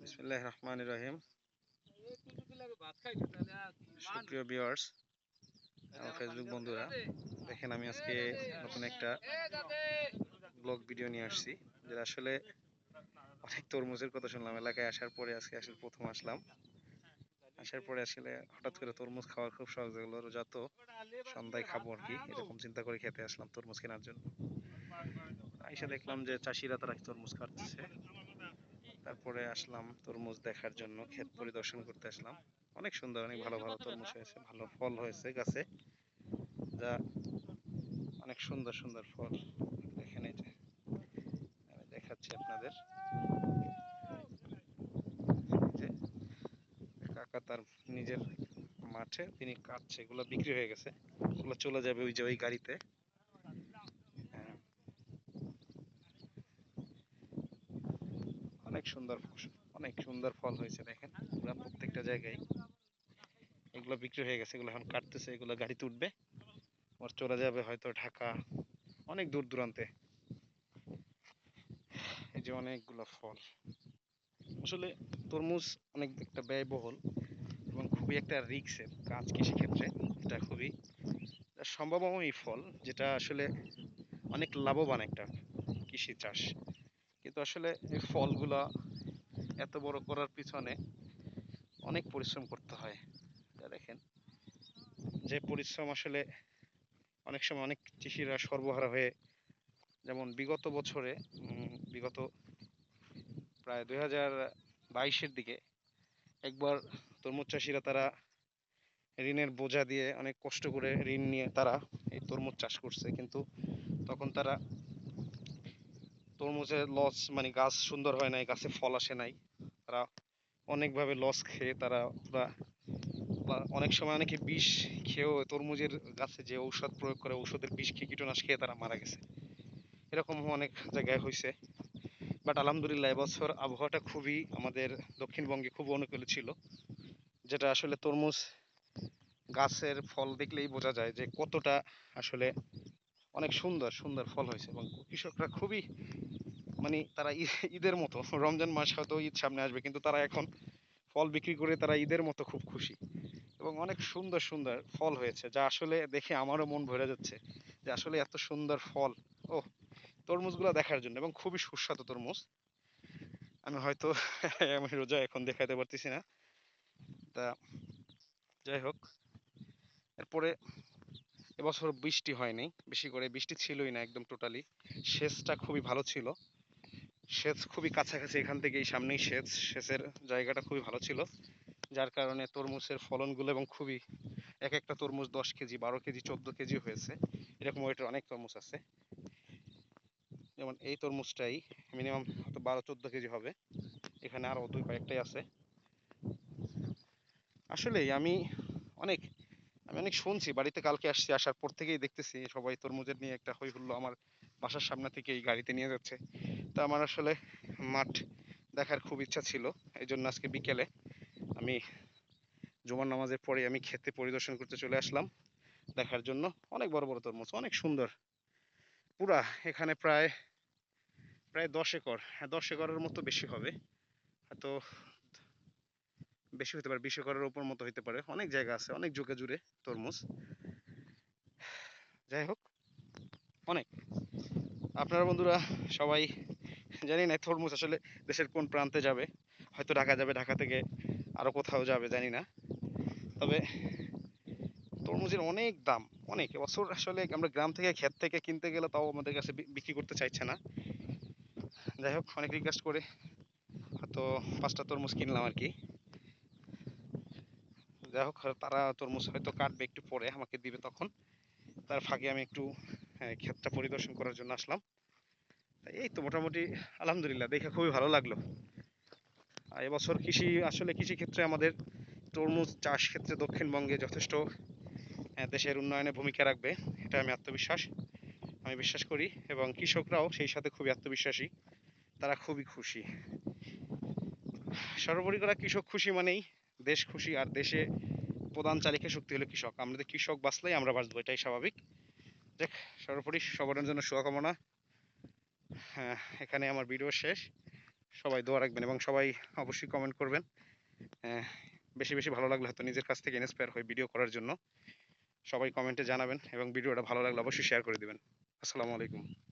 বিসমিল্লাহির রহমানির রহিম। সুপ্রিয় ভিউয়ার্স, আমার ফেসবুক বন্ধুরা, দেখেন আমি আজকে নতুন একটা ব্লগ ভিডিও নিয়ে আসছি। যেটা আসলে অনেক তরমুজের কথা শুনলাম এলাকায় আসার পরে, আজকে আসলে প্রথম আসলাম। আসার পরে আসলে হঠাৎ করে তরমুজ খাওয়ার খুব শখ জাগলো, যত সন্ধ্যায় খাবো আর কি, এরকম চিন্তা করে খেতে আসলাম তরমুজ কেনার জন্য। এসে দেখলাম যে চাষিরা তারা তরমুজ কাটতেছে। তারপরে আসলাম তরমুজ দেখার জন্য, ক্ষেত পরিদর্শন করতে আসলাম। অনেক সুন্দর, অনেক ভালো ভালো তরমুজ হয়েছে, ভালো ফল হয়েছে গাছে, যা অনেক সুন্দর সুন্দর ফল। দেখেন এই যে আমি দেখাচ্ছি আপনাদের, যে কাকা তার নিজের মাঠে তিনি কাটছে, এগুলো বিক্রি হয়ে গেছে, এগুলো চলে যাবে ওই যে ওই গাড়িতে। হ্যাঁ, অনেক সুন্দর ফসল, অনেক সুন্দর ফল হয়েছে দেখেন, পুরো প্রত্যেকটা জায়গায়। এগুলো বিক্রি হয়ে গেছে, এগুলো এখন কাটতেছে, এগুলো গাড়িতে উঠবে, আর চলে যাবে হয়তো ঢাকা, অনেক দূর দূরান্তে। এই যে অনেকগুলো ফল, আসলে তরমুজ অনেক একটা ব্যয়বহুল এবং খুবই একটা রিস্কের কাজ কৃষি ক্ষেত্রে। এটা খুবই সম্ভাবনাময়ী ফল, যেটা আসলে অনেক লাভবান একটা কৃষি চাষ। কিন্তু আসলে এই ফলগুলা এত বড় করার পিছনে অনেক পরিশ্রম করতে হয়। যা দেখেন যে পরিশ্রম, আসলে অনেক সময় অনেক কৃষিরা সর্বহারা হয়ে, যেমন বিগত বছরে বিগত প্রায় 2022-এর দিকে একবার তরমুজ চাষিরা তারা ঋণের বোঝা দিয়ে অনেক কষ্ট করে ঋণ নিয়ে তারা এই তরমুজ চাষ করছে, কিন্তু তখন তারা তরমুজের লস, মানে গাছ সুন্দর হয় নাই, গাছে ফল আসে নাই, তারা অনেকভাবে লস খেয়ে তারা পুরা, বা অনেক সময় অনেকে বিষ খেয়েও, তরমুজের গাছে যে ঔষধ প্রয়োগ করে ঔষধের বিষ খেয়ে, কীটনাশক খেয়ে তারা মারা গেছে। এরকম অনেক জায়গায় হয়েছে। বাট আলহামদুলিল্লাহ এবছর আবহাওয়াটা খুবই আমাদের দক্ষিণবঙ্গে খুব অনুকূল ছিল, যেটা আসলে তরমুজ গাছের ফল দেখলেই বোঝা যায় যে কতটা আসলে অনেক সুন্দর সুন্দর ফল হয়েছে। এবং কৃষকরা খুবই, মানে তারা ঈদের মতো, রমজান মাস হয়তো ঈদ সামনে আসবে, কিন্তু তারা এখন ফল বিক্রি করে তারা ঈদের মতো খুব খুশি। এবং অনেক সুন্দর সুন্দর ফল হয়েছে, যা আসলে দেখে আমারও মন ভরে যাচ্ছে যে আসলে এত সুন্দর ফল, ও তরমুজগুলো দেখার জন্য। এবং খুবই সুস্বাদু তরমুজ। আমি হয়তো আমি রোজা এখন দেখাতে পারতেছি না, তা যাই হোক। এরপরে এবছর বৃষ্টি হয়নি, বেশি করে বৃষ্টি ছিলই না, একদম টোটালি। সেচটা খুবই ভালো ছিল, সেচ খুবই কাছাকাছি, এখান থেকেই সামনেই সেচের জায়গাটা খুবই ভালো ছিল, যার কারণে তরমুজের ফলনগুলো, এবং খুবই এক একটা তরমুজ 10 কেজি, 12 কেজি, 14 কেজি হয়েছে, এরকম ওয়েটের অনেক তরমুজ আছে। যেমন এই তরমুজটাই মিনিমাম হয়তো 12-14 কেজি হবে, এখানে আরো দুই কয়েকটাই আছে। আসলেই অনেক আমি অনেক শুনছি, বাড়িতে কালকে আসছি, আসার পর থেকেই দেখতেছি সবাই তরমুজের নিয়ে একটা হই হুল্লো, আমার বাসার সামনে থেকে এই গাড়িতে নিয়ে যাচ্ছে। তো আমার আসলে মাঠ দেখার খুব ইচ্ছা ছিল, এই জন্য আজকে বিকেলে আমি জুমার নামাজের পরে আমি ক্ষেতে পরিদর্শন করতে চলে আসলাম দেখার জন্য। অনেক বড় বড় তরমুজ, অনেক সুন্দর, পুরা এখানে প্রায় প্রায় 10 একর, হ্যাঁ 10 একরের মতো বেশি হবে, হয়তো বেশি হতে পারে, 20 একরের উপর মতো হতে পারে। অনেক জায়গা আছে, অনেক জুড়ে জুড়ে তরমুজ। যাই হোক, অনেক, আপনারা বন্ধুরা সবাই, জানি না তরমুজ আসলে দেশের কোন প্রান্তে যাবে, হয়তো ঢাকা যাবে, ঢাকা থেকে আরো কোথাও যাবে জানি না। তবে তরমুজের অনেক দাম, অনেক। এবছর আসলে আমরা গ্রাম থেকে, ক্ষেত থেকে কিনতে গেলে তাও আমাদের কাছে বিক্রি করতে চাইছে না। যাই হোক, অনেক রিকোয়েস্ট করে হয়তো 5টা তরমুজ কিনলাম আর কি। যাই হোক, তারা তরমুজ হয়তো কাটবে একটু পরে, আমাকে দিবে তখন, তার ফাঁকে আমি একটু ক্ষেতটা পরিদর্শন করার জন্য আসলাম। এই তো মোটামুটি আলহামদুলিল্লাহ, দেখে খুবই ভালো লাগলো। আর এবছর কৃষি ক্ষেত্রে আমাদের তরমুজ চাষ ক্ষেত্রে দক্ষিণবঙ্গে যথেষ্ট দেশের উন্নয়নে ভূমিকা রাখবে, এটা আমি বিশ্বাস করি। এবং কৃষকরাও সেই সাথে খুবই আত্মবিশ্বাসী, তারা খুবই খুশি। সর্বোপরি করা কৃষক খুশি মানেই দেশ খুশি, আর দেশে প্রধান চালিকা শক্তি হলো কৃষক। আমাদের কৃষক বাঁচলেই আমরা বাঁচবো, এটাই স্বাভাবিক। দেখ, সর্বোপরি সবার জন্য শুভকামনা। হ্যাঁ, এখানে আমার ভিডিও শেষ। সবাই দোয়া রাখবেন এবং সবাই অবশ্যই কমেন্ট করবেন। আহ, বেশি বেশি ভালো লাগলে হয়তো নিজের কাছ থেকে ইন্সপায়ার হয়ে ভিডিও করার জন্য সবাই কমেন্টে জানাবেন এবং ভিডিওটা ভালো লাগলে অবশ্যই শেয়ার করে দিবেন। আসসালামু আলাইকুম।